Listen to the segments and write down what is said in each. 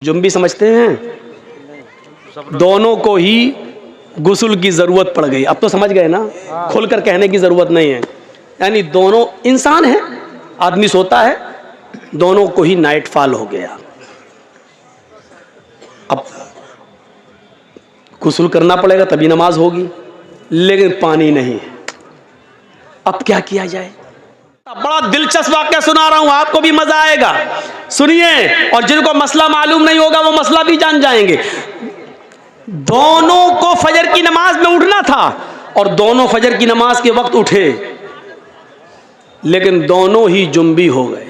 Zombie समझते हैं? दोनों को ही गुस्ल की ज़रूरत पड़ गई। अब तो समझ गए ना, खुलकर कहने की ज़रूरत नहीं है। यानी दोनों इंसान हैं, आदमी सोता है, दोनों को ही नाइट फॉल हो गया। अब गुस्ल करना पड़ेगा तभी नमाज होगी, लेकिन पानी नहीं है। अब क्या किया जाए? बड़ा दिलचस्प वाक़या सुना रहा हूं, आपको भी मजा आएगा, सुनिए। और जिनको मसला मालूम नहीं होगा वो मसला भी जान जाएंगे। दोनों को फजर की नमाज में उठना था और दोनों फजर की नमाज के वक्त उठे, लेकिन दोनों ही जुम्बी हो गए।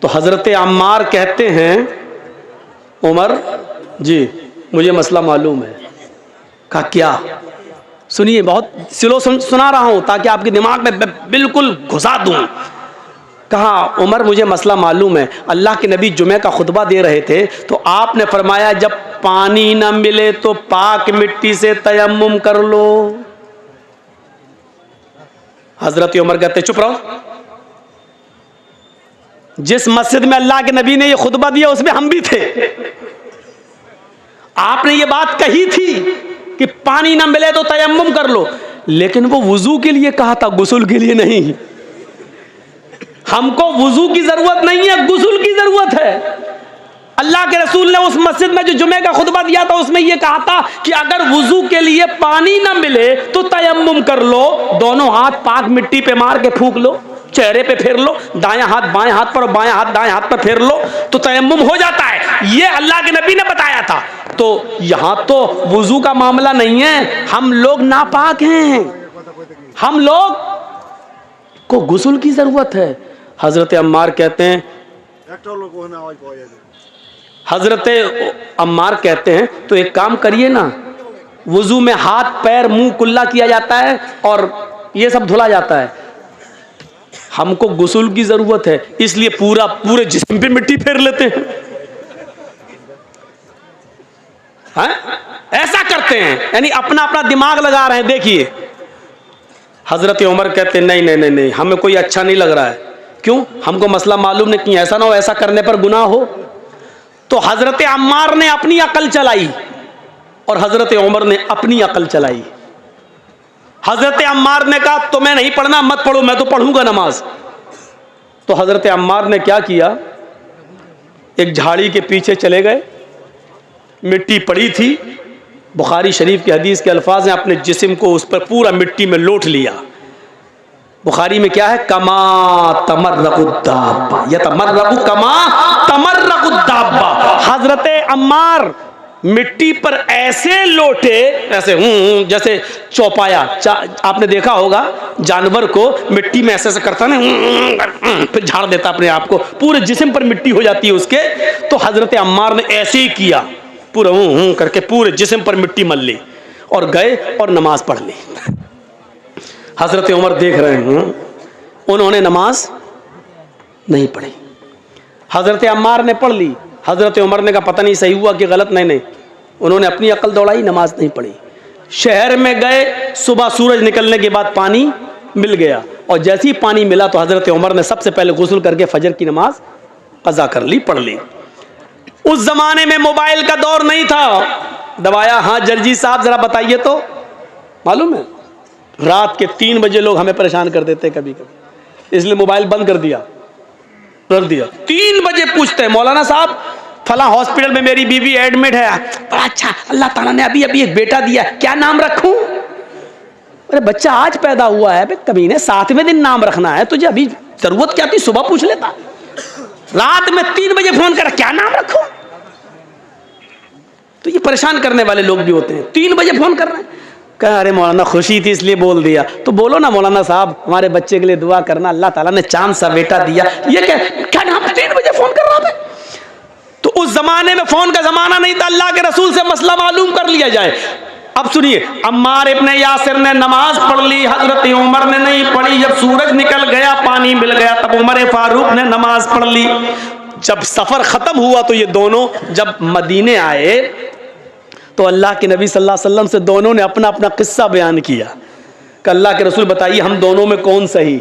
तो हजरत अम्मार कहते हैं, उमर जी मुझे मसला मालूम है। कहा क्या? सुनिए, बहुत स्लो सुना रहा हूं ताकि आपके दिमाग में बिल्कुल घुसा दूं। कहा, उमर मुझे मसला मालूम है। अल्लाह के नबी जुमे का खुतबा दे रहे थे तो आपने फरमाया जब पानी ना मिले तो पाक मिट्टी से तयम्मुम कर लो। हजरत उमर कहते चुप रहो, जिस मस्जिद में अल्लाह के नबी ने यह खुतबा दिया उसमें हम भी थे। आपने ये बात कही थी कि पानी ना मिले तो तयम्मुम कर लो, लेकिन वो वुजू के लिए कहा था, गुस्ल के लिए नहीं। हमको वुजू की जरूरत नहीं है, गुस्ल की जरूरत है। अल्लाह के रसूल ने उस मस्जिद में जो जुमे का खुतबा दिया था उसमें यह कहा था कि अगर वुजू के लिए पानी ना मिले तो तयम्मुम कर लो, दोनों हाथ पाक मिट्टी पे मार के फूंक लो, चेहरे पे फेर लो, दायां हाथ बाएं हाथ पर और बाएं हाथ दाएं हाथ पर फेर लो तो तयम्मुम हो जाता है। ये अल्लाह के नबी ने बताया था। तो यहां तो वुजू का मामला नहीं है, हम लोग नापाक हैं, हम लोग को गुस्ल की जरूरत है। हजरत अम्मार कहते हैं, तो एक काम करिए ना, वुजू में हाथ पैर मुंह कुल्ला किया जाता है और ये सब धुला जाता है। हमको गुस्ल की जरूरत है, इसलिए पूरे जिस्म पे मिट्टी फेर लेते हैं। ऐसा करते हैं, यानी अपना अपना दिमाग लगा रहे हैं। देखिए, हजरत उमर कहते नहीं नहीं नहीं नहीं, हमें कोई अच्छा नहीं लग रहा है। क्यों? हमको मसला मालूम नहीं, कि ऐसा ना हो ऐसा करने पर गुनाह हो। तो हजरत अम्मार ने अपनी अकल चलाई और हजरत उमर ने अपनी अकल चलाई। हजरत अम्मार ने कहा तुम्हें नहीं पढ़ना मत पढ़ो, मैं तो पढ़ूंगा नमाज। तो हजरत अम्मार ने क्या किया, एक झाड़ी के पीछे चले गए, मिट्टी पड़ी थी, बुखारी शरीफ के हदीस के अल्फाज हैं, अपने जिस्म को उस पर पूरा मिट्टी में लोट लिया। बुखारी में क्या है, कमा तमर्रकुद्दाब्बा यतमर्रकु कमा तमर्रकुद्दाब्बा। हजरत अम्मार मिट्टी पर ऐसे लोटे, ऐसे जैसे चौपाया, आपने देखा होगा जानवर को मिट्टी में ऐसे ऐसे करता ना, फिर झाड़ देता अपने आप को, पूरे जिस्म पर मिट्टी हो जाती है उसके। तो हजरत अम्मार ने ऐसे ही किया, पूरा करके पूरे जिस्म पर मिट्टी मल ली और गए और नमाज पढ़ ली। हजरत उमर देख रहे हैं, उन्होंने नमाज नहीं पढ़ी, हजरत अम्मार ने पढ़ ली। हजरत उमर ने कहा पता नहीं सही हुआ कि गलत। नहीं, उन्होंने अपनी अकल दौड़ाई, नमाज नहीं पढ़ी। शहर में गए, सुबह सूरज निकलने के बाद पानी मिल गया और जैसे ही पानी मिला तो हजरत उमर ने सबसे पहले गुस्ल करके फजर की नमाज कज़ा कर ली, पढ़ ली। उस जमाने में मोबाइल का दौर नहीं था। दबाया, हाँ जर्जी साहब जरा बताइए तो। मालूम है, रात के 3 बजे लोग हमें परेशान कर देते कभी कभी, इसलिए मोबाइल बंद कर दिया। 3 बजे पूछते हैं, मौलाना साहब फला हॉस्पिटल में मेरी बीवी एडमिट है। बड़ा अच्छा, अल्लाह ताला ने अभी एक बेटा दिया, क्या नाम रखूं? अरे बच्चा आज पैदा हुआ है, कमीने 7वें दिन नाम रखना है, तुझे अभी जरूरत क्या थी, सुबह पूछ लेता। रात में 3 बजे फोन कर, क्या नाम रखूं? तो ये परेशान करने वाले लोग भी होते हैं, 3 बजे फोन कर रहे हैं। कहा अरे मौलाना खुशी थी इसलिए बोल दिया। तो बोलो ना मौलाना साहब हमारे बच्चे के लिए दुआ करना, अल्लाह ताला ने चांद सा बेटा दिया। ये क्या नाम, 3 बजे फोन कर रहा था। तो उस जमाने में फोन का जमाना नहीं था, अल्लाह के रसूल से मसला मालूम कर लिया जाए। अब सुनिए, अम्मार इब्ने यासिर ने नमाज पढ़ ली, हजरत उमर ने नहीं पढ़ी। जब सूरज निकल गया, पानी मिल गया, तब उमर फारूक ने नमाज पढ़ ली। जब सफर खत्म हुआ तो ये दोनों जब मदीने आए तो अल्लाह के नबी सल्लल्लाहु अलैहि वसल्लम से दोनों ने अपना अपना किस्सा बयान किया कि अल्लाह के रसूल बताइए हम दोनों में कौन सही।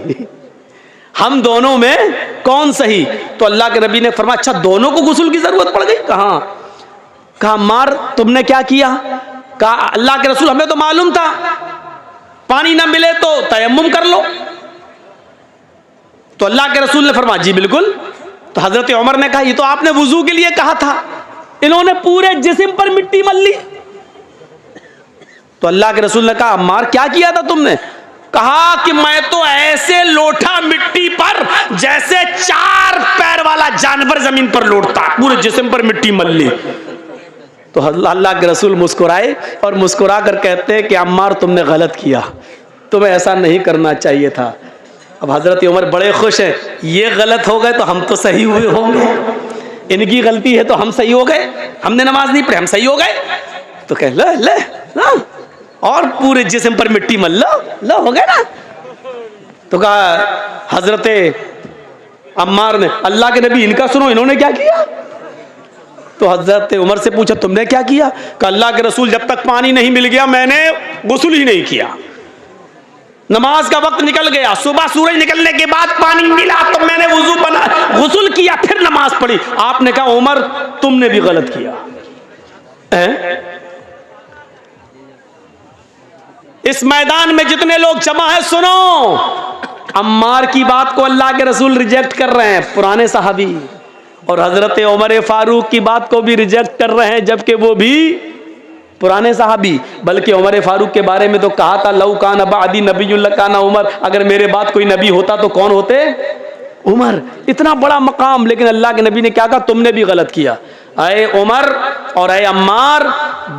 हम दोनों में कौन सही? तो अल्लाह के नबी ने फरमाया अच्छा दोनों को गुस्ल की जरूरत पड़ गई? कहा अम्मार तुमने क्या किया? कहा अल्लाह के रसूल हमें तो मालूम था पानी ना मिले तो तयम्मुम कर लो। तो अल्लाह के रसूल ने फरमाया जी बिल्कुल। तो हजरत उमर ने कहा ये तो आपने वुजू के लिए कहा था, इन्होंने पूरे जिस्म पर मिट्टी मल ली। तो अल्लाह के रसूल ने कहा अम्मार क्या किया था तुमने? कहा कि मैं तो ऐसे लोटा मिट्टी पर जैसे 4 पैर वाला जानवर जमीन पर लोटता, पूरे जिस्म पर मिट्टी मल ली। तो अल्लाह के रसूल मुस्कुराए और मुस्कुरा कर कहते हैं कि अम्मार तुमने गलत किया, तुम्हें ऐसा नहीं करना चाहिए था। अब हजरत उमर बड़े खुश हैं, ये गलत हो गए तो हम तो सही हुए होंगे, इनकी गलती है तो हम सही हो गए, हमने नमाज नहीं पढ़ी हम सही हो गए। तो कह ले ले ना और पूरे जिस्म पर मिट्टी मल लो हो गए ना। तो कहा हजरत अम्मार ने अल्लाह के नबी इनका सुनो इन्होंने क्या किया? तो हजरत उमर से पूछा तुमने क्या किया? कहा अल्लाह के रसूल जब तक पानी नहीं मिल गया मैंने गुस्ल ही नहीं किया। नमाज का वक्त निकल गया, सुबह सूरज निकलने के बाद पानी मिला तो मैंने वुजू बना गुस्ल किया फिर नमाज पढ़ी। आपने कहा उमर तुमने भी गलत किया। इस मैदान में जितने लोग जमा है सुनो, अम्मार की बात को अल्लाह के रसूल रिजेक्ट कर रहे हैं, पुराने सहाबी, और हजरत उमर फारूक की बात को भी रिजेक्ट कर रहे हैं जबकि वो भी पुराने सहाबी। बल्कि उमर फारूक के बारे में तो कहा था लौ कान बादी नबीयुल्लाह काना उमर, अगर मेरे बाद कोई नबी होता तो कौन होते? उमर। इतना बड़ा मकाम, लेकिन अल्लाह के नबी ने क्या कहा? तुमने भी गलत किया। अय उमर और अय अम्मार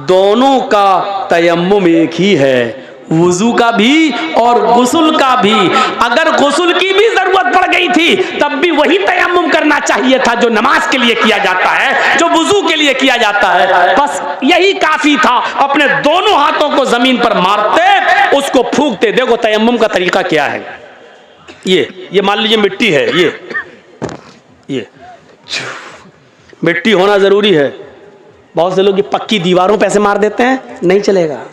दोनों का तयम्मुम एक ही है, वुजू का भी और गुस्ल का भी। अगर गुस्ल की भी जरूरत पड़ गई थी तब भी वही तयम्मुम करना चाहिए था जो नमाज के लिए किया जाता है, जो वुजू के लिए किया जाता है। बस यही काफी था। अपने दोनों हाथों को जमीन पर मारते, उसको फूंकते। देखो तयम्मुम का तरीका क्या है। ये मान लीजिए मिट्टी है, ये मिट्टी होना जरूरी है। बहुत से लोग ये पक्की दीवारों पे ऐसे मार देते हैं, नहीं चलेगा।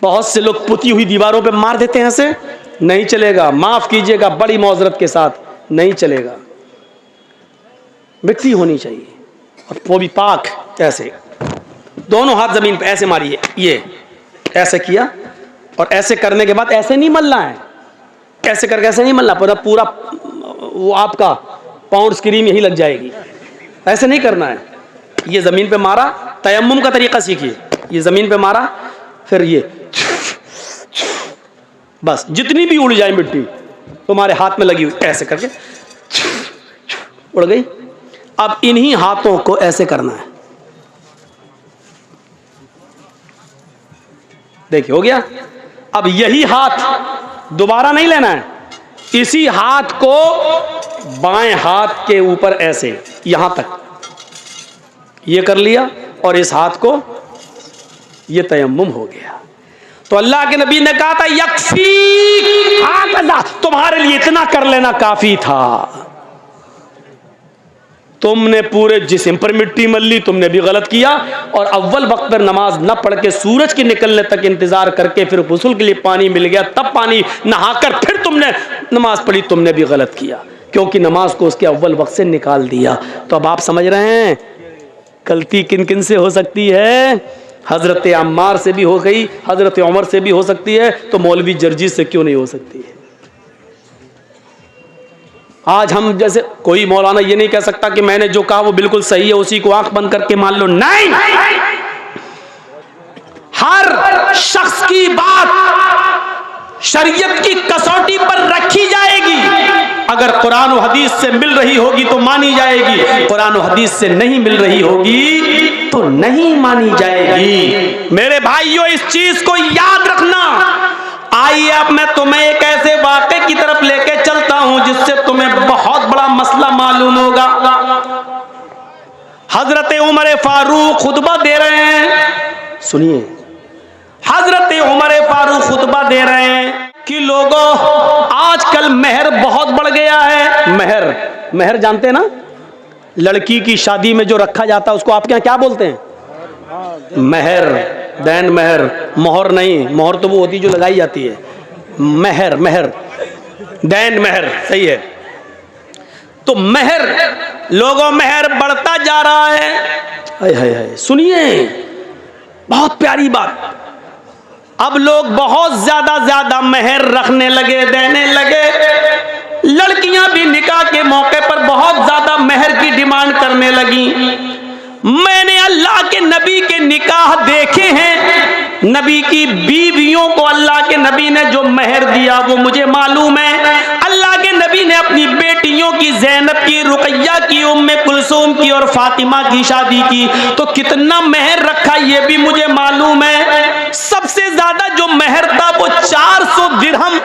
बहुत से लोग पुती हुई दीवारों पे मार देते हैं, ऐसे नहीं चलेगा। माफ कीजिएगा, बड़ी मौजरत के साथ नहीं चलेगा। मिट्टी होनी चाहिए और वो भी पाक। ऐसे दोनों हाथ जमीन पे ऐसे मारिए, ये ऐसे किया और ऐसे करने के बाद ऐसे नहीं मलना है, ऐसे करके ऐसे नहीं मलना, पूरा वो आपका पाउंड स्क्रीन यही लग जाएगी। ऐसे नहीं करना है। ये जमीन पे मारा, तयम्मुम का तरीका सीखिए। ये जमीन पे मारा, फिर ये बस जितनी भी उड़ जाए मिट्टी तुम्हारे हाथ में लगी हुई, ऐसे करके उड़ गई। अब इन्हीं हाथों को ऐसे करना है। देखिए हो गया। अब यही हाथ दोबारा नहीं लेना है, इसी हाथ को बाएं हाथ के ऊपर ऐसे यहां तक ये कर लिया और इस हाथ को ये तयम्मुम हो गया। तो अल्लाह के नबी ने कहा था यकफी हाकज़ा, तुम्हारे लिए इतना कर लेना काफी था। तुमने पूरे जिस्म पर मिट्टी मल ली, तुमने भी गलत किया। और अव्वल वक्त पर नमाज न पढ़ के सूरज के निकलने तक इंतजार करके फिर गुस्ल के लिए पानी मिल गया तब पानी नहाकर फिर तुमने नमाज पढ़ी, तुमने भी गलत किया, क्योंकि नमाज को उसके अव्वल वक्त से निकाल दिया। तो अब आप समझ रहे हैं गलती किन किन से हो सकती है। हजरत अम्मार से भी हो गई, हजरत उमर से भी हो सकती है, तो मौलवी जर्जी से क्यों नहीं हो सकती है? आज हम जैसे कोई मौलाना ये नहीं कह सकता कि मैंने जो कहा वो बिल्कुल सही है, उसी को आंख बंद करके मान लो। नहीं, हर शख्स की बात शरीयत की कसौटी पर रखी जाएगी। अगर कुरान और हदीस से मिल रही होगी तो मानी जाएगी, कुरान और हदीस से नहीं मिल रही होगी तो नहीं मानी जाएगी। मेरे भाइयों इस चीज को याद रखना। आइए अब मैं तुम्हें एक ऐसे वाक़े की तरफ लेके चलता हूं जिससे तुम्हें बहुत बड़ा मसला मालूम होगा। हजरत उमर फारूक खुतबा दे रहे हैं, सुनिए। हजरत उमर फारूक खुतबा दे रहे हैं कि लोगों आजकल मेहर बहुत बढ़ गया है। मेहर जानते हैं ना, लड़की की शादी में जो रखा जाता है उसको आपके यहाँ क्या बोलते हैं? मेहर, दैन मेहर, मोहर नहीं। मोहर तो वो होती जो लगाई जाती है। मेहर दैन महर, सही है। तो महर, लोगों महर बढ़ता जा रहा है। हाय हाय हाय, सुनिए बहुत प्यारी बात। अब लोग बहुत ज्यादा महर रखने लगे, देने लगे। लड़कियां भी निकाह के मौके पर बहुत ज्यादा महर की डिमांड करने लगी। मैंने अल्लाह के नबी के निकाह देखे हैं, नबी की बीवियों को अल्लाह के नबी ने जो महर दिया वो मुझे मालूम है। अल्लाह के नबी ने अपनी बेटियों की, ज़ैनब की, रुकैया की, उम्मे कुलसूम की और फातिमा की शादी की तो कितना महर रखा ये भी मुझे मालूम है। सबसे ज्यादा जो महर था वो 400 दिरहम,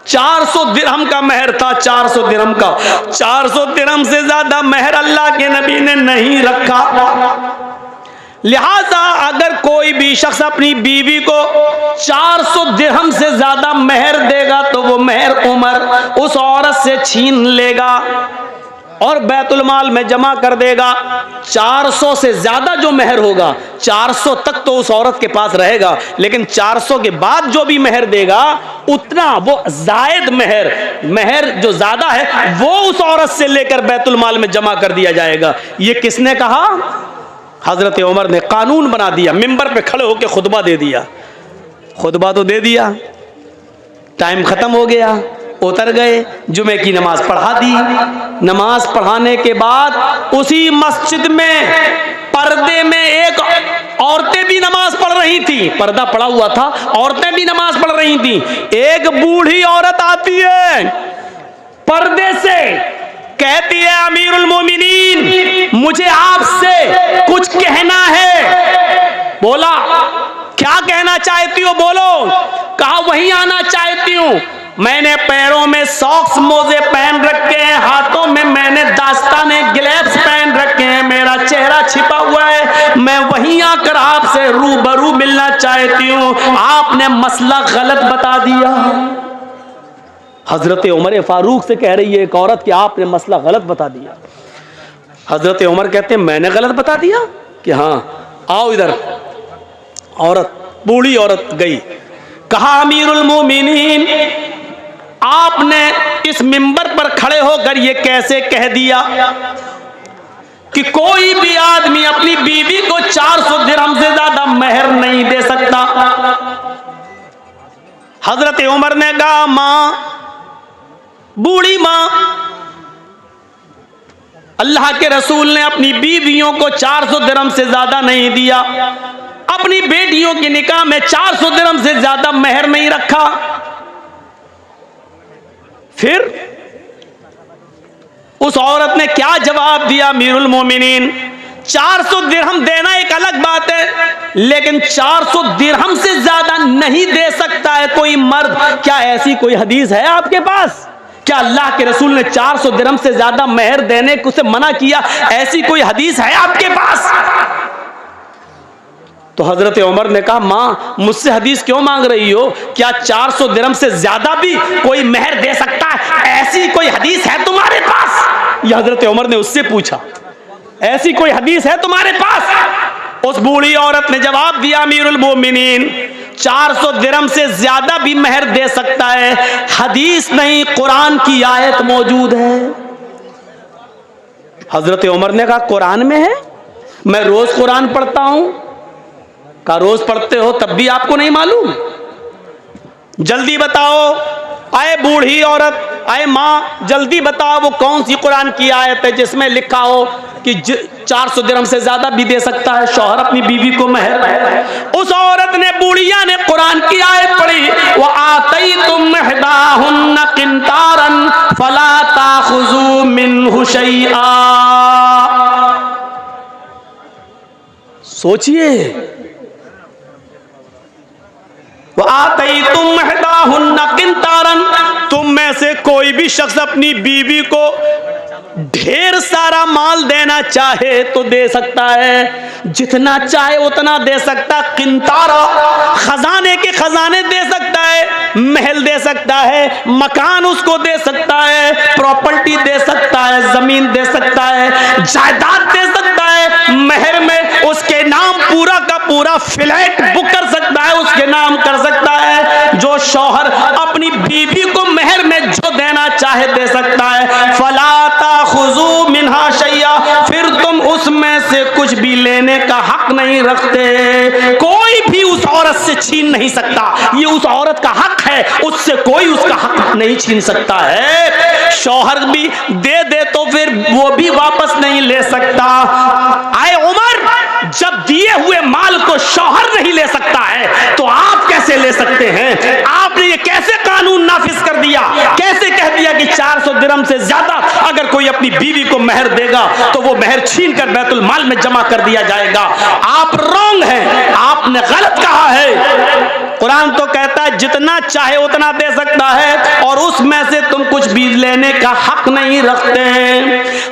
400 दिरहम का महर था, 400 दिरहम का। 400 दिरहम से ज्यादा महर अल्लाह के नबी ने नहीं रखा। लिहाजा अगर कोई भी शख्स अपनी बीवी को 400 दिरहम से ज्यादा महर देगा तो वो महर उमर उस औरत से छीन लेगा और बैतुल माल में जमा कर देगा। 400 से ज्यादा जो महर होगा, 400 तक तो उस औरत के पास रहेगा, लेकिन 400 के बाद जो भी महर देगा उतना वो जायद महर, महर जो ज्यादा है वो उस औरत से लेकर बैतुल माल में जमा कर दिया जाएगा। ये किसने कहा? हजरत उमर ने कानून बना दिया, मिंबर पे खड़े होकर खुतबा दे दिया। खुतबा तो दे दिया, टाइम खत्म हो गया, उतर गए, जुमे की नमाज पढ़ा दी। नमाज पढ़ाने के बाद उसी मस्जिद में पर्दे में एक औरतें भी नमाज पढ़ रही थी, पर्दा पड़ा हुआ था, औरतें भी नमाज पढ़ रही थी। एक बूढ़ी औरत आती है पर्दे से, कहती है अमीरुल मोमिनीन मुझे आपसे कुछ कहना है। बोला क्या कहना चाहती हो, बोलो। कहा वहीं आना चाहती हूँ, मैंने पैरों में सॉक्स मोजे पहन रखे हैं, हाथों में मैंने दास्ताने ग्लव्स पहन रखे हैं, मेरा चेहरा छिपा हुआ है, मैं वहीं आकर आपसे रूबरू मिलना चाहती हूँ, आपने मसला गलत बता दिया। हजरत उमर फारूक से कह रही है एक औरत कि आपने मसला गलत बता दिया। हजरत उमर कहते हैं मैंने गलत बता दिया कि हाँ, आओ इधर। औरत, बूढ़ी औरत गई, कहा अमीरुल मोमिनीन आपने इस मिंबर पर खड़े होकर ये कैसे कह दिया कि कोई भी आदमी अपनी बीवी को 400 दिरहम से ज्यादा महर नहीं दे सकता। हजरत उमर ने कहा मां, बूढ़ी मां, अल्लाह के रसूल ने अपनी बीवियों को 400 दिरहम से ज्यादा नहीं दिया, अपनी बेटियों के निकाह में 400 दिरहम से ज्यादा महर नहीं रखा। फिर उस औरत ने क्या जवाब दिया? अमीरुल मोमिनीन 400 दिरहम देना एक अलग बात है, लेकिन 400 दिरहम से ज्यादा नहीं दे सकता है कोई मर्द। क्या ऐसी कोई हदीस है आपके पास? क्या अल्लाह के रसूल ने 400 दिरहम से ज्यादा महर देने को से मना किया? ऐसी कोई हदीस है आपके पास? तो हजरत उमर ने कहा मां, मुझसे हदीस क्यों मांग रही हो? क्या 400 दिरहम से ज्यादा भी कोई महर दे सकता है? ऐसी कोई हदीस है तुम्हारे पास? यह हजरत उमर ने उससे पूछा, ऐसी कोई हदीस है तुम्हारे पास? उस बूढ़ी औरत ने जवाब दिया अमीरुल मोमिनीन 400 दिरहम से ज्यादा भी महर दे सकता है, हदीस नहीं कुरान की आयत मौजूद है। हजरत उमर ने कहा कुरान में है? मैं रोज कुरान पढ़ता हूं। का रोज पढ़ते हो तब भी आपको नहीं मालूम? जल्दी बताओ। आए बूढ़ी औरत, आए मां, जल्दी बताओ वो कौन सी कुरान की आयत है जिसमें लिखा हो कि 400 दिरहम से ज्यादा भी दे सकता है शौहर अपनी बीवी को महर। उस औरत ने, बूढ़िया ने कुरान की आयत पढ़ी, व आतैतुम इहदाहुन्ना किंतारन फला ताखुजू मिन्हु शैआ। सोचिए, तुम में से कोई भी शख्स अपनी बीवी को ढेर सारा माल देना चाहे तो दे सकता है, जितना चाहे उतना दे सकता। किंतारा, खजाने के खजाने दे सकता है, महल दे सकता है, मकान उसको दे सकता है, प्रॉपर्टी दे सकता है, जमीन दे सकता है, जायदाद दे सकता है। महर में उसके नाम पूरा का पूरा फ्लैट बुक कर सकता है, उसके नाम कर सकता है। जो शौहर अपनी बीवी को महर में जो चाहे दे सकता है। फला ताखुजू मिन्हा शैया, फिर तुम उसमें से कुछ भी लेने का हक नहीं रखते। कोई भी उस औरत से छीन नहीं सकता, ये उस औरत का हक है, उससे कोई उसका हक नहीं छीन सकता है। शौहर भी दे दे तो फिर वो भी वापस नहीं ले सकता। आए उमर, जब दिए हुए माल को शौहर नहीं ले सकता है तो आप कैसे ले सकते हैं? आपने ये कैसे कानून नाफिज कर दिया? कैसे कह दिया कि 400 दिरहम से ज्यादा अगर कोई अपनी बीवी को मेहर देगा तो वो मेहर छीन कर बैतुल माल में जमा कर दिया जाएगा? आप रॉन्ग हैं, आपने गलत कहा है। कुरान तो कहता है जितना चाहे उतना दे सकता है और उसमें से तुम कुछ भी लेने का हक नहीं रखते।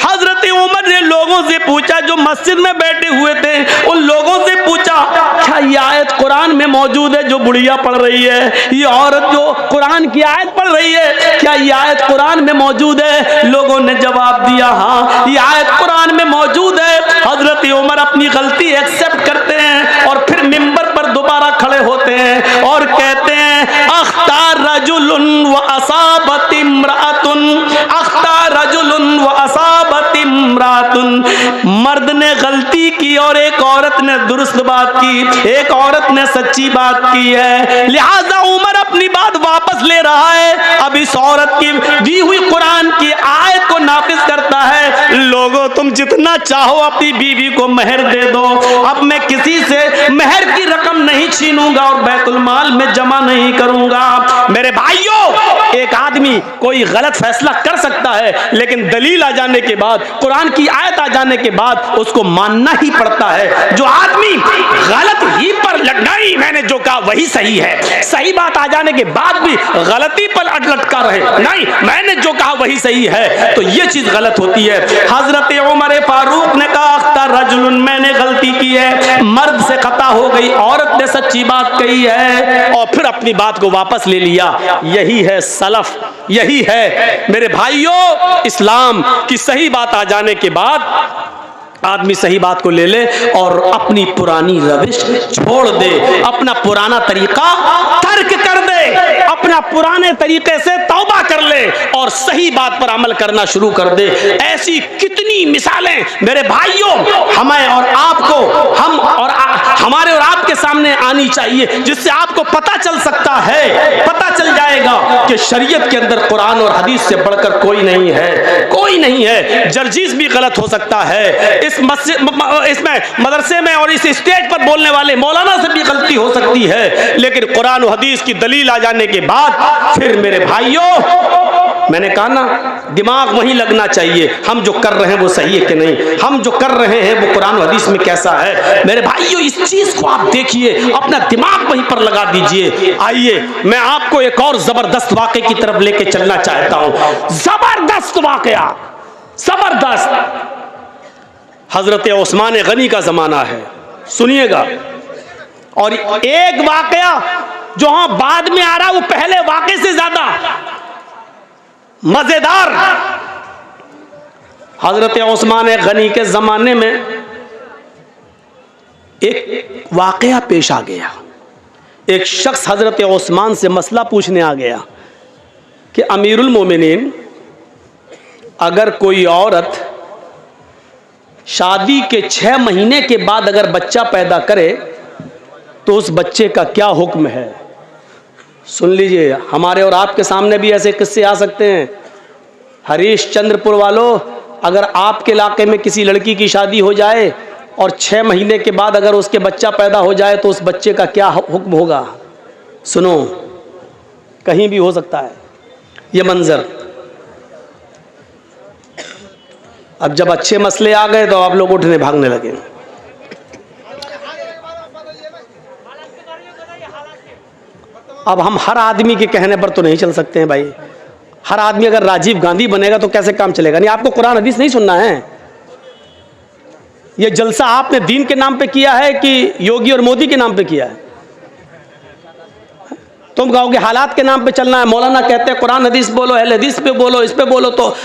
हजरत उमर ने लोगों से पूछा जो मस्जिद में बैठे हुए थे, उन लोगों से पूछा क्या ये आयत कुरान में मौजूद है जो बुढ़िया पढ़ रही है? ये औरत जो कुरान की आयत पढ़ रही है, क्या ये आयत कुरान में मौजूद है? लोगों ने जवाब दिया हाँ, ये आयत कुरान में मौजूद है। हजरत उमर अपनी गलती एक्सेप्ट करते हैं और फिर मिंबर पर दोबारा खड़े होते हैं और कहते हैं अख्तार रजुलुन व असाबत इम्रातुन, अख्तार रजुलुन व असाबत इम्रातुन। मर्द ने गलती की और एक औरत ने दुरुस्त बात की, एक औरत ने सच्ची बात की है, लिहाजा उमर अपनी बात वापस ले रहा है। अब इस औरत की दी हुई कुरान की आयत को नाफिज करता है। लोगों तुम जितना चाहो अपनी बीवी को मेहर दे दो, अब मैं किसी से मेहर की रकम नहीं छीनूंगा और बैतुल माल में जमा नहीं करूंगा। मेरे भाइयों, एक आदमी कोई गलत फैसला कर सकता है लेकिन दलील आ जाने के बाद, कुरान की आयत आ जाने के बाद उसको मानना ही पड़ता है। जो आदमी गलत ही पर नहीं मैंने जो कहा वही सही है, सही बात आ जाने के बाद भी गलती पर लटका रहे, नहीं मैंने जो कहा वही सही है, तो ये चीज गलत होती है। हजरत उमर फारूक ने कहा अख्तर रजुलुन, मैंने गलती की है, मर्द से खता हो गई, औरत ने सच्ची बात कही है और फिर अपनी बात को वापस ले लिया। यही है सलफ, यही है मेरे भाइयों। इस्लाम की सही बात आ जाने के बाद आदमी सही बात को ले ले और अपनी पुरानी रविश छोड़ दे, अपना पुराना तरीका तर्क कर दे, अपना पुराने तरीके से तौबा कर ले और सही बात पर अमल करना शुरू कर दे। ऐसी कितनी मिसालें मेरे भाइयों हमें और आपको, हम और हमारे और आपके सामने आनी चाहिए, जिससे आपको पता चल सकता है, पता चल जाएगा कि शरीयत के अंदर कुरान और हदीस से बढ़कर कोई नहीं है, कोई नहीं है। जर्जीस भी गलत हो सकता है, इस इसमें मदरसे में और इस स्टेज पर बोलने वाले मौलाना से भी गलती हो सकती है, लेकिन कुरान और हदीस की दलील आ जाने के बाद फिर मेरे भाइयों, मैंने कहा ना, दिमाग वहीं लगना चाहिए, हम जो कर रहे हैं वो सही है कि नहीं, हम जो कर रहे हैं वो कुरान और हदीस में कैसा है। मेरे भाइयों, इस चीज को आप देखिए, अपना दिमाग वहीं पर लगा दीजिए। आइए मैं आपको एक और जबरदस्त वाक़े की तरफ लेके चलना चाहता हूं। जबरदस्त वाक़या, जबरदस्त। हजरत उस्मान गनी का जमाना है, सुनिएगा। और एक वाकया जो हाँ बाद में आ रहा वो पहले वाकये से ज्यादा मजेदार। हजरत उस्मान गनी के जमाने में एक वाकया पेश आ गया। एक शख्स हजरत उस्मान से मसला पूछने आ गया कि अमीरुल मोमिनीन, अगर कोई औरत शादी के 6 महीने के बाद अगर बच्चा पैदा करे तो उस बच्चे का क्या हुक्म है? सुन लीजिए, हमारे और आपके सामने भी ऐसे किस्से आ सकते हैं। हरीशचंद्रपुर वालों, अगर आपके इलाके में किसी लड़की की शादी हो जाए और 6 महीने के बाद अगर उसके बच्चा पैदा हो जाए तो उस बच्चे का क्या हुक्म होगा? सुनो, कहीं भी हो सकता है ये मंजर। अब जब अच्छे मसले आ गए तो आप लोग उठने भागने लगे। अब हम हर आदमी के कहने पर तो नहीं चल सकते हैं भाई। हर आदमी अगर राजीव गांधी बनेगा तो कैसे काम चलेगा? नहीं, आपको कुरान हदीस नहीं सुनना है। ये जलसा आपने दीन के नाम पे किया है कि योगी और मोदी के नाम पे किया है? तुम कहोगे हालात के नाम पे चलना है, मौलाना कहते हैं कुरान हदीस बोलो, अहले हदीस पे बोलो, इस पे बोलो, तो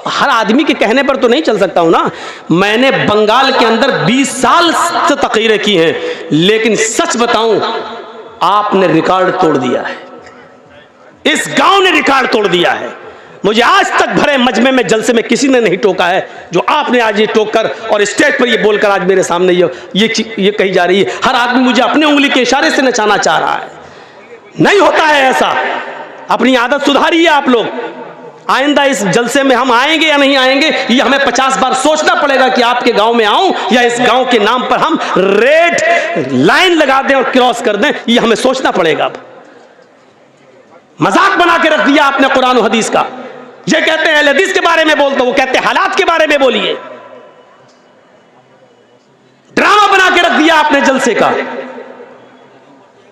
हर आदमी के कहने पर तो नहीं चल सकता हूं ना। मैंने बंगाल के अंदर 20 साल से तकरीरें की हैं, लेकिन सच बताऊं आपने रिकॉर्ड तोड़ दिया है, इस गांव ने रिकॉर्ड तोड़ दिया है। मुझे आज तक भरे मजमे में जलसे में किसी ने नहीं टोका है जो आपने आज ये टोक कर और स्टेज पर ये बोलकर आज मेरे सामने ये कही जा रही है। हर आदमी मुझे अपने उंगली के इशारे से नचाना चाह रहा है। नहीं होता है ऐसा। अपनी आदत सुधारिए आप लोग। आइंदा इस जलसे में हम आएंगे या नहीं आएंगे ये हमें 50 बार सोचना पड़ेगा कि आपके गांव में आऊं या इस गांव के नाम पर हम रेड लाइन लगा दें और क्रॉस कर दें, ये हमें सोचना पड़ेगा। मजाक बना के रख दिया आपने कुरान और हदीस का। ये कहते हैं हदीस के बारे में बोलते, वो कहते हैं हालात के बारे में बोलिए। ड्रामा बना के रख दिया आपने जलसे का।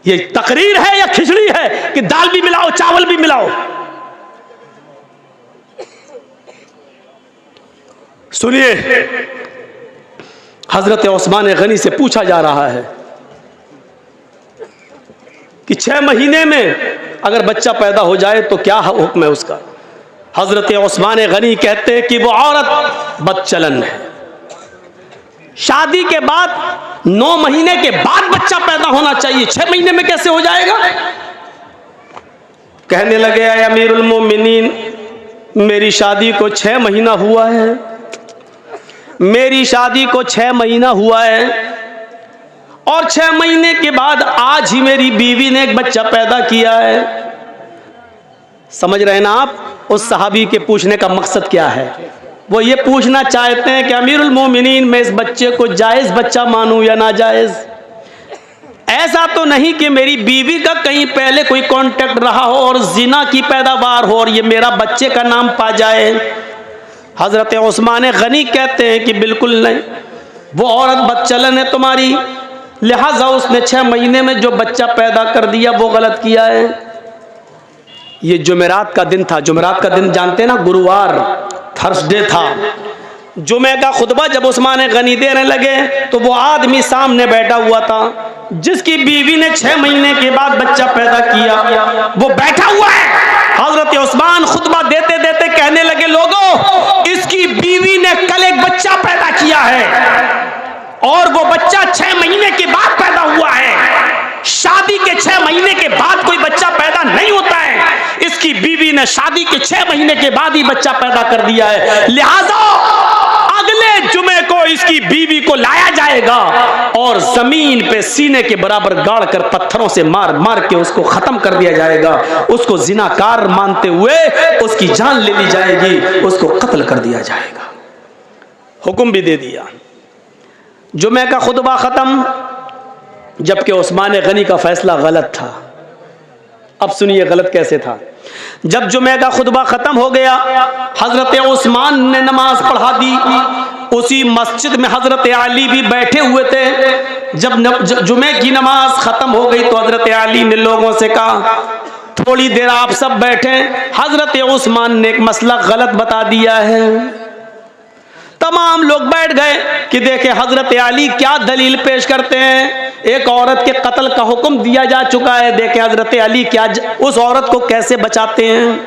ये तकरीर है या खिचड़ी है कि दाल भी मिलाओ चावल भी मिलाओ? सुनिए, हजरत उस्मान गनी से पूछा जा रहा है कि 6 महीने में अगर बच्चा पैदा हो जाए तो क्या हुक्म है उसका। हजरत उस्मान गनी कहते हैं कि वो औरत बदचलन है। शादी के बाद 9 महीने के बाद बच्चा पैदा होना चाहिए, 6 महीने में कैसे हो जाएगा? कहने लगे अमीरुल मोमिनीन, मेरी शादी को 6 महीना हुआ है, मेरी शादी को 6 महीना हुआ है और 6 महीने के बाद आज ही मेरी बीवी ने एक बच्चा पैदा किया है। समझ रहे हैं ना आप उस सहाबी के पूछने का मकसद क्या है? वो ये पूछना चाहते हैं कि अमीरुल मोमिनीन, मैं इस बच्चे को जायज़ बच्चा मानूं या नाजायज़? ऐसा तो नहीं कि मेरी बीवी का कहीं पहले कोई कांटेक्ट रहा हो और जिना की पैदावार हो और ये मेरा बच्चे का नाम पा जाए। हजरत उस्मान गनी कहते हैं कि बिल्कुल नहीं, वो औरत बदचलन है तुम्हारी, लिहाजा उसने 6 महीने में जो बच्चा पैदा कर दिया वो गलत किया है। ये जुमेरात का दिन था। जुमेरात का दिन जानते हैं ना, गुरुवार, थर्सडे था। जुमे का खुतबा जब उस्मान गनी देने लगे तो वो आदमी सामने बैठा हुआ था जिसकी बीवी ने 6 महीने के बाद बच्चा पैदा किया, वो बैठा हुआ है। हजरत उस्मान खुतबा देते देते कहने लगे, लोगों, इसकी बीवी ने कल एक बच्चा पैदा किया है और वो बच्चा 6 महीने के बाद पैदा हुआ है। शादी के 6 महीने के बाद कोई बच्चा पैदा नहीं होता है। इसकी बीवी ने शादी के 6 महीने के बाद ही बच्चा पैदा कर दिया है। लिहाजा अगले जुमे को इसकी बीवी को लाया जाएगा और जमीन पे सीने के बराबर गाड़ कर पत्थरों से मार मार के उसको खत्म कर दिया जाएगा। उसको जिनाकार मानते हुए उसकी जान ले ली जाएगी, उसको कत्ल कर दिया जाएगा। हुक्म भी दे दिया। जुमे का खुतबा खत्म, जबकि उस्मान गनी का फैसला गलत था। अब सुनिए गलत कैसे था। जब जुमे का खुतबा खत्म हो गया, हजरत उस्मान ने नमाज पढ़ा दी। उसी मस्जिद में हजरत अली भी बैठे हुए थे। जब जुमे की नमाज खत्म हो गई तो हजरत अली ने लोगों से कहा, थोड़ी देर आप सब बैठे, हजरत उस्मान ने एक मसला गलत बता दिया है। तमाम लोग बैठ गए कि देखे हजरत अली क्या दलील पेश करते हैं। एक औरत के कत्ल का हुक्म दिया जा चुका है, देखे हजरत अली क्या उस औरत को कैसे बचाते हैं,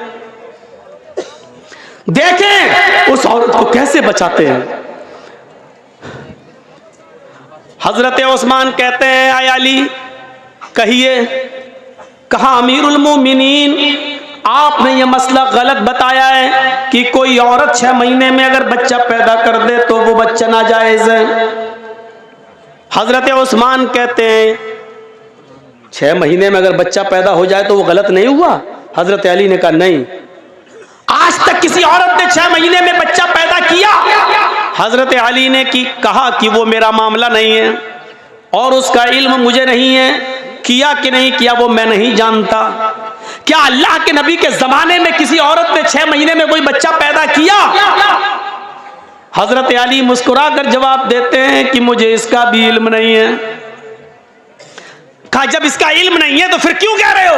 देखें उस औरत को कैसे बचाते हैं। हजरत उस्मान कहते हैं, आय अली कहिए। कहा, अमीरुल मोमिनीन, आपने ये मसला गलत बताया है कि कोई औरत 6 महीने में अगर बच्चा पैदा कर दे तो वो बच्चा नाजायज है। हजरत उस्मान कहते हैं 6 महीने में अगर बच्चा पैदा हो जाए तो वो गलत नहीं हुआ? हजरत अली ने कहा नहीं, आज तक किसी औरत ने 6 महीने में बच्चा पैदा किया? हजरत अली ने कहा कि वो मेरा मामला नहीं है और उसका इल्म मुझे नहीं है, किया कि नहीं किया वो मैं नहीं जानता। क्या अल्लाह के नबी के जमाने में किसी औरत ने 6 महीने में कोई बच्चा पैदा किया? हजरत अली मुस्कुरा कर जवाब देते हैं कि मुझे इसका भी इल्म नहीं है। कहा, जब इसका इल्म नहीं है तो फिर क्यों कह रहे हो?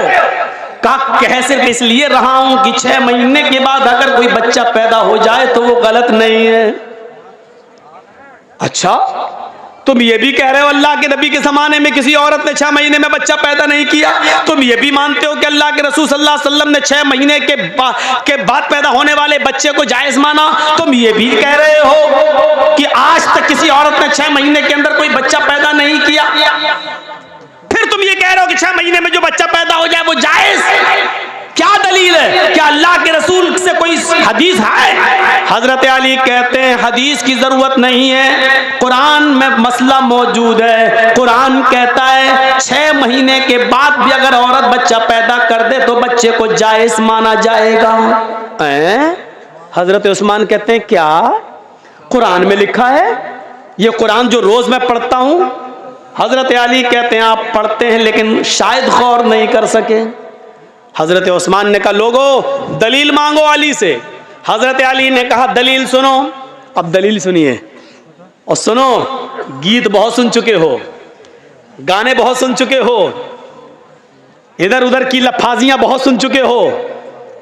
कहा, कह सिर्फ इसलिए रहा हूं कि 6 महीने के बाद अगर कोई बच्चा पैदा हो जाए तो वो गलत नहीं है। अच्छा, तुम ये भी कह रहे हो अल्लाह के नबी के ज़माने में किसी औरत ने 6 महीने में बच्चा पैदा नहीं किया? तुम ये भी मानते हो कि अल्लाह के रसूल सल्लल्लाहु अलैहि वसल्लम ने 6 महीने के बाद पैदा होने वाले बच्चे को जायज़ माना? तुम ये भी कह रहे हो कि आज तक किसी औरत ने 6 महीने के अंदर कोई बच्चा पैदा नहीं किया? फिर तुम ये कह रहे हो कि 6 महीने में जो बच्चा पैदा हो जाए वो जायज़? क्या दलील है? क्या अल्लाह के रसूल से कोई हदीस है? हजरत अली कहते हैं हदीस की जरूरत नहीं है, कुरान में मसला मौजूद है। कुरान कहता है 6 महीने के बाद भी अगर औरत बच्चा पैदा कर दे तो बच्चे को जायज माना जाएगा। हजरत उस्मान कहते हैं क्या कुरान में लिखा है? ये कुरान जो रोज मैं पढ़ता हूं। हजरत अली कहते हैं आप पढ़ते हैं लेकिन शायद गौर नहीं कर सके। हजरत उस्मान ने कहा लोगो दलील मांगो अली से। हजरत अली ने कहा दलील सुनो। अब दलील सुनिए और सुनो, गीत बहुत सुन चुके हो, गाने बहुत सुन चुके हो, इधर उधर की लफाजियां बहुत सुन चुके हो।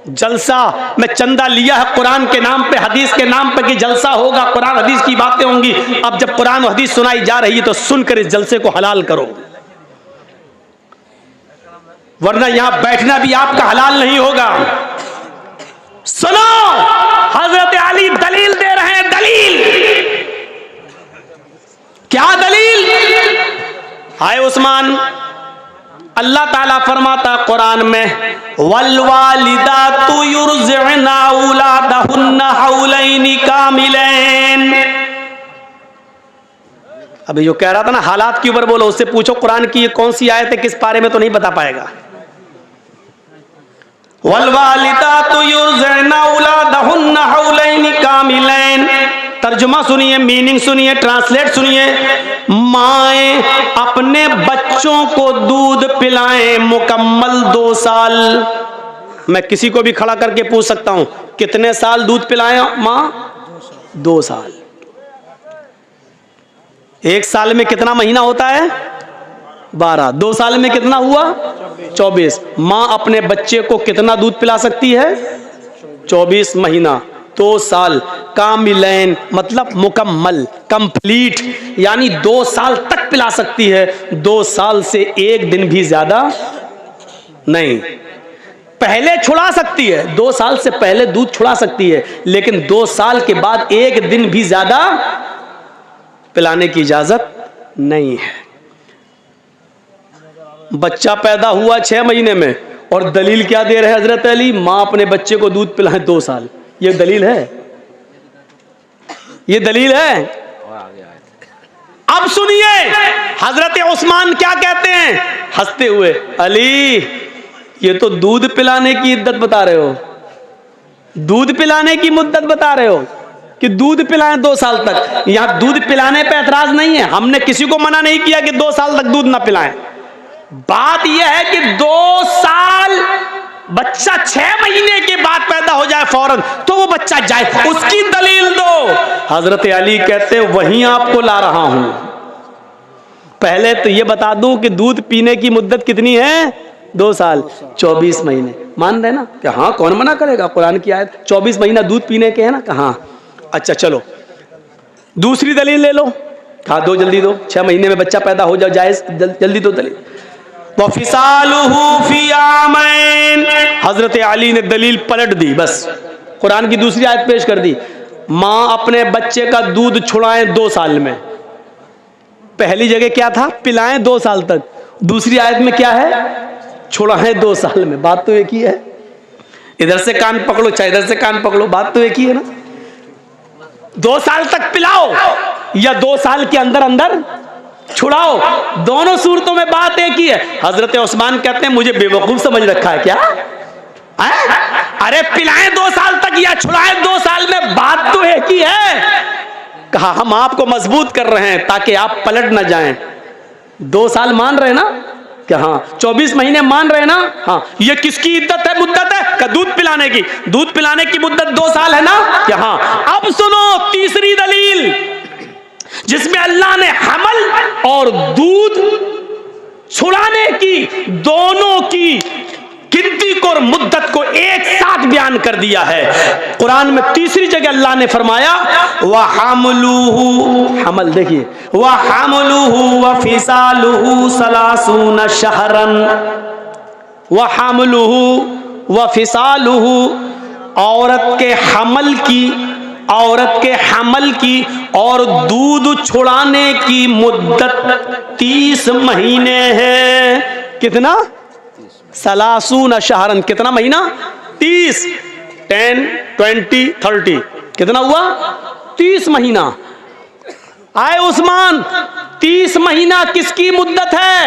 जलसा में चंदा लिया है कुरान के नाम पे, हदीस के नाम पे कि जलसा होगा, कुरान हदीस की बातें होंगी। अब जब कुरान और हदीस सुनाई जा रही है तो सुनकर इस जलसे को हलाल करो, वरना यहां बैठना भी आपका हलाल नहीं होगा। सुनो, हजरत अली दलील दे रहे हैं। दलील क्या? दलील हाय उस्मान, अल्लाह ताला फरमाता कुरान में वल्वालिदातु युरज़िअना औलादहुन्ना हौलैनि कामिलैन। अभी जो कह रहा था ना हालात के ऊपर बोलो, उससे पूछो कुरान की ये कौन सी आयत है, किस पारे में, तो नहीं बता पाएगा। वल्वालिदातु युरज़िअना औलादहुन्ना हौलैनि कामिलैन। तर्जुमा सुनिए, मीनिंग सुनिए, ट्रांसलेट सुनिए। माएं अपने बच्चों को दूध पिलाएं मुकम्मल 2 साल। मैं किसी को भी खड़ा करके पूछ सकता हूं कितने साल दूध पिलाएं मां? 2 साल। 1 साल में कितना महीना होता है? 12। 2 साल में कितना हुआ? 24। मां अपने बच्चे को कितना दूध पिला सकती है? 24 महीना, 2 साल। कामिलैन मतलब मुकम्मल, कंप्लीट, यानी 2 साल तक पिला सकती है। 2 साल से 1 दिन भी ज्यादा नहीं। पहले छुड़ा सकती है, 2 साल से पहले दूध छुड़ा सकती है, लेकिन 2 साल के बाद 1 दिन भी ज्यादा पिलाने की इजाजत नहीं है। बच्चा पैदा हुआ 6 महीने में और दलील क्या दे रहे हैं हजरत अली? मां अपने बच्चे को दूध पिलाए 2 साल। ये दलील है? ये दलील है? अब सुनिए हजरत उस्मान क्या कहते हैं हंसते हुए, अली ये तो दूध पिलाने की इद्दत बता रहे हो, दूध पिलाने की मुद्दत बता रहे हो कि दूध पिलाएं 2 साल तक। यहां दूध पिलाने पे एतराज नहीं है, हमने किसी को मना नहीं किया कि 2 साल तक दूध ना पिलाएं। बात यह है कि 2 साल बच्चा 6 महीने के बाद पैदा हो जाए फौरन तो वो बच्चा जाए, उसकी दलील दो। हजरत अली कहते वहीं आपको ला रहा हूं। पहले तो ये बता दूं कि दूध पीने की मुद्दत कितनी है? 2 साल 24 महीने। मान रहे ना कि हाँ, कौन मना करेगा? कुरान की आयत 24 महीना दूध पीने के है ना। कहाँ? अच्छा चलो दूसरी दलील ले लो। कहा दो, जल्दी दो। 6 महीने में बच्चा पैदा हो जाए, जल्दी दो दलील। वफिसालुहु फी आमैन। हजरत अली ने दलील पलट दी, बस कुरान की दूसरी आयत पेश कर दी। मां अपने बच्चे का दूध छुड़ाएं 2 साल में। पहली जगह क्या था? पिलाएं 2 साल तक। दूसरी आयत में क्या है? छुड़ाएं 2 साल में। बात तो एक ही है। इधर से कान पकड़ो चाहे इधर से कान पकड़ो, बात तो एक ही है ना। 2 साल तक पिलाओ या 2 साल के अंदर अंदर छुड़ाओ, दोनों सूरतों में बात एक ही है। हजरत उस्मान कहते हैं मुझे बेवकूफ समझ रखा है क्या? अरे पिलाएं 2 साल तक या छुड़ाएं 2 साल में, बात तो एक ही है। कहा हम आपको मजबूत कर रहे हैं ताकि आप पलट ना जाएं। 2 साल मान रहे ना क्या? हाँ। 24 महीने मान रहे ना? हाँ। ये किसकी इद्दत है, मुद्दत है? क्या दूध पिलाने की? दूध पिलाने की मुद्दत 2 साल है ना क्या? हाँ। अब सुनो तीसरी दलील जिसमें अल्लाह ने हमल और दूध छुड़ाने की दोनों की गिनती को और मुद्दत को एक साथ बयान कर दिया है। कुरान में तीसरी जगह अल्लाह ने फरमाया वहमलुहु, हमल देखिए, वहमलुहु वफिसालुहु सलासून शहरन। वहमलुहु वफिसालुहु, औरत के हमल की और दूध छुड़ाने की मुद्दत 30 महीने है। कितना? सलासून शहरन। कितना महीना? 30, 10, 20, 30 कितना हुआ? 30 महीना। आए उस्मान, 30 महीना किसकी मुद्दत है?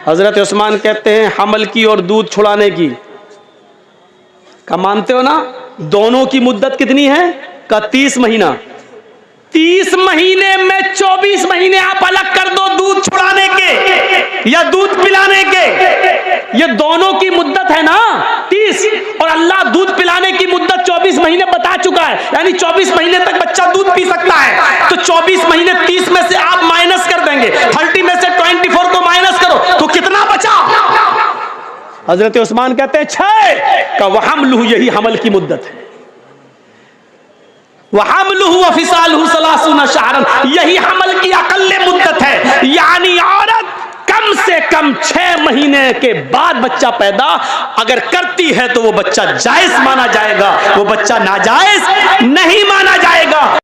हजरत उस्मान कहते हैं हमल की और दूध छुड़ाने की। क्या मानते हो ना? दोनों की मुद्दत कितनी है? का 30 महीना। 30 महीने में 24 महीने आप अलग कर दो दूध छुड़ाने के या दूध पिलाने के। ये दोनों की मुद्दत है ना 30, और अल्लाह दूध पिलाने की मुद्दत 24 महीने बता चुका है, यानी 24 महीने तक बच्चा दूध पी सकता है। तो 24 महीने 30 में से आप माइनस कर देंगे, 30 में से 24 को माइनस करो तो कितना बचा? हजरत उस्मान कहते हैं 6 का वहमलुहु, यही हमल की मुद्दत है। वहमलुहु व फिसालुहु सलासूना शहरन, यही हमल की अकल्ले मुद्दत है। यानी औरत कम से कम 6 महीने के बाद बच्चा पैदा अगर करती है तो वो बच्चा जायज माना जाएगा, वो बच्चा नाजायज नहीं माना जाएगा।